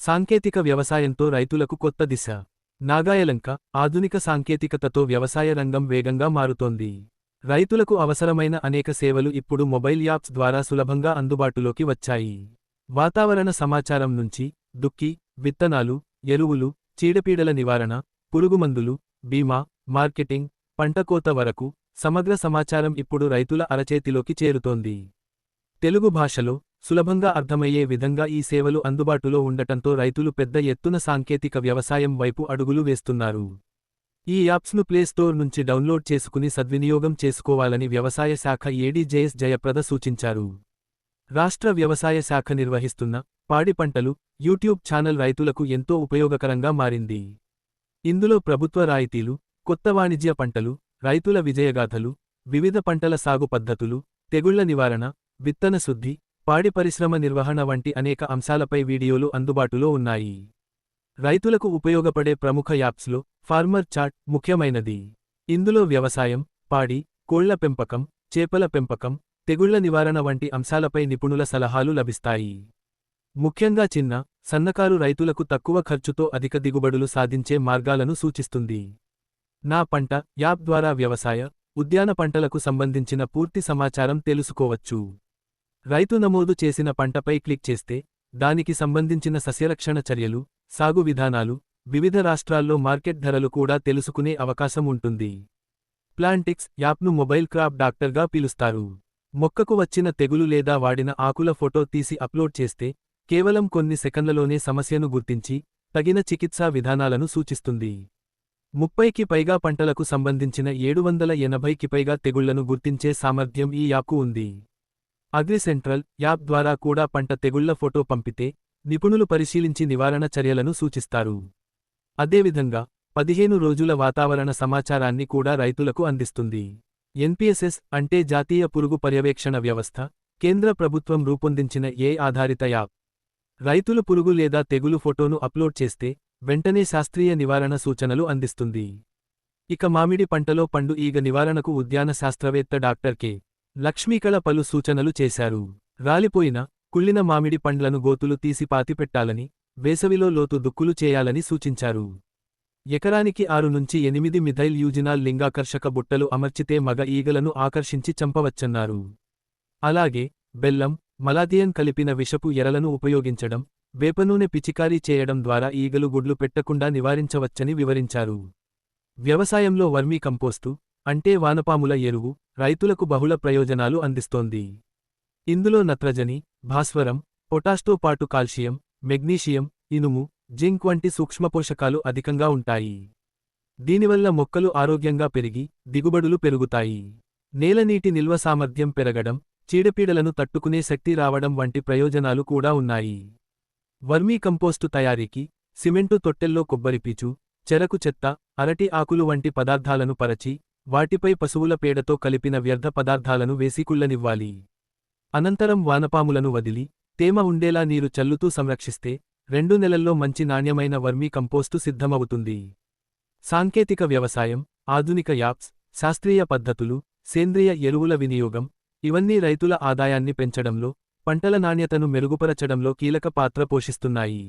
సాంకేతిక వ్యవసాయంతో రైతులకు కొత్త దిశ. నాగాయలంక ఆధునిక సాంకేతికతతో వ్యవసాయ రంగం వేగంగా మారుతోంది. రైతులకు అవసరమైన అనేక సేవలు ఇప్పుడు మొబైల్ యాప్స్ ద్వారా సులభంగా అందుబాటులోకి వచ్చాయి. వాతావరణ సమాచారం నుంచి దుక్కి, విత్తనాలు, ఎరువులు, చీడపీడల నివారణ, పురుగుమందులు, బీమా, మార్కెటింగ్, పంట కోత వరకు సమగ్ర సమాచారం ఇప్పుడు రైతుల అరచేతిలోకి చేరుతోంది. తెలుగు భాషలో సులభంగా అర్థమయ్యే విధంగా ఈ సేవలు అందుబాటులో ఉండటంతో రైతులు పెద్ద ఎత్తున సాంకేతిక వ్యవసాయం వైపు అడుగులు వేస్తున్నారు. ఈ యాప్స్ను ప్లేస్టోర్ నుంచి డౌన్లోడ్ చేసుకుని సద్వినియోగం చేసుకోవాలని వ్యవసాయ శాఖ ఏడీ జేఎస్ జయప్రద సూచించారు. రాష్ట్ర వ్యవసాయ శాఖ నిర్వహిస్తున్న పాడి పంటలు యూట్యూబ్ ఛానల్ రైతులకు ఎంతో ఉపయోగకరంగా మారింది. ఇందులో ప్రభుత్వ రాయితీలు, కొత్త వాణిజ్య పంటలు, రైతుల విజయగాథలు, వివిధ పంటల సాగు పద్ధతులు, తెగుళ్ల నివారణ, విత్తన శుద్ధి, పాడి పరిశ్రమ నిర్వహణ వంటి అనేక అంశాలపై వీడియోలు అందుబాటులో ఉన్నాయి. రైతులకు ఉపయోగపడే ప్రముఖ యాప్స్లో ఫార్మర్ చాట్ ముఖ్యమైనది. ఇందులో వ్యవసాయం, పాడి, కోళ్ల పెంపకం, చేపల పెంపకం, తెగుళ్ల నివారణ వంటి అంశాలపై నిపుణుల సలహాలు లభిస్తాయి. ముఖ్యంగా చిన్న, సన్నకారు రైతులకు తక్కువ ఖర్చుతో అధిక దిగుబడులు సాధించే మార్గాలను సూచిస్తుంది. నా పంట యాప్ ద్వారా వ్యవసాయ, ఉద్యాన పంటలకు సంబంధించిన పూర్తి సమాచారం తెలుసుకోవచ్చు. రైతు నమోదు చేసిన పంటపై క్లిక్ చేస్తే దానికి సంబంధించిన సస్యరక్షణ చర్యలు, సాగు విధానాలు, వివిధ రాష్ట్రాల్లో మార్కెట్ ధరలు కూడా తెలుసుకునే అవకాశం ఉంటుంది. ప్లాంటిక్స్ యాప్ను మొబైల్ క్రాప్ డాక్టర్గా పిలుస్తారు. మొక్కకు వచ్చిన తెగులు లేదా వాడిన ఆకుల ఫోటో తీసి అప్లోడ్ చేస్తే కేవలం కొన్ని సెకన్లలోనే సమస్యను గుర్తించి తగిన చికిత్సా విధానాలను సూచిస్తుంది. 30కి పైగా పంటలకు సంబంధించిన 780కి పైగా తెగుళ్లను గుర్తించే సామర్థ్యం ఈ యాప్కు ఉంది. అగ్రిసెంట్రల్ యాప్ ద్వారా కూడా పంట తెగుళ్ల ఫోటో పంపితే నిపుణులు పరిశీలించి నివారణ చర్యలను సూచిస్తారు. అదేవిధంగా 15 రోజుల వాతావరణ సమాచారాన్ని కూడా రైతులకు అందిస్తుంది. ఎన్పిఎస్ఎస్ అంటే జాతీయ పురుగు పర్యవేక్షణ వ్యవస్థ, కేంద్ర ప్రభుత్వం రూపొందించిన ఏఐ ఆధారిత యాప్. రైతులు పురుగు లేదా తెగులు ఫోటోను అప్లోడ్ చేస్తే వెంటనే శాస్త్రీయ నివారణ సూచనలు అందిస్తుంది. ఇక మామిడి పంటలో పండు ఈగ నివారణకు ఉద్యాన శాస్త్రవేత్త డాక్టర్ కె. లక్ష్మీకళ పలు సూచనలు చేశారు. రాలిపోయిన, కుళ్ళిన మామిడి పండ్లను గోతులు తీసి పాతిపెట్టాలని, వేసవిలో లోతు దుక్కులు చేయాలని సూచించారు. ఎకరానికి 6 నుంచి 8 మిథైల్ యూజినాల్ లింగాకర్షక బుట్టలు అమర్చితే మగ ఈగలను ఆకర్షించి చంపవచ్చన్నారు. అలాగే బెల్లం, మలాథియన్ కలిపిన విషపు ఎరలను ఉపయోగించడం, వేపనూనె పిచికారీ చేయడం ద్వారా ఈగలు గుడ్లు పెట్టకుండా నివారించవచ్చని వివరించారు. వ్యవసాయంలో వర్మీ కంపోస్టు అంటే వానపాముల ఎరువు రైతులకు బహుళ ప్రయోజనాలు అందిస్తోంది. ఇందులో నత్రజని, భాస్వరం, పొటాష్తో పాటు కాల్షియం, మెగ్నీషియం, ఇనుము, జింక్ వంటి సూక్ష్మపోషకాలు అధికంగా ఉంటాయి. దీనివల్ల మొక్కలు ఆరోగ్యంగా పెరిగి దిగుబడులు పెరుగుతాయి. నేలనీటి నిల్వ సామర్థ్యం పెరగడం, చీడపీడలను తట్టుకునే శక్తి రావడం వంటి ప్రయోజనాలు కూడా ఉన్నాయి. వర్మీ కంపోస్టు తయారీకి సిమెంటు తొట్టెల్లో కొబ్బరిపీచు, చెరకు చెత్త, అరటి ఆకులు వంటి పదార్థాలను పరచి వాటిపై పశువుల పేడతో కలిపిన వ్యర్థ పదార్థాలను వేసి కుళ్ళనివ్వాలి. అనంతరం వానపాములను వదిలి తేమ ఉండేలా నీరు చల్లుతూ సంరక్షిస్తే 2 నెలల్లో మంచి నాణ్యమైన వర్మీ కంపోస్టు సిద్ధమవుతుంది. సాంకేతిక వ్యవసాయం, ఆధునిక యాప్స్, శాస్త్రీయ పద్ధతులు, సేంద్రియ ఎరువుల వినియోగం ఇవన్నీ రైతుల ఆదాయాన్ని పెంచడంలో, పంటల నాణ్యతను మెరుగుపరచడంలో కీలక పాత్ర పోషిస్తున్నాయి.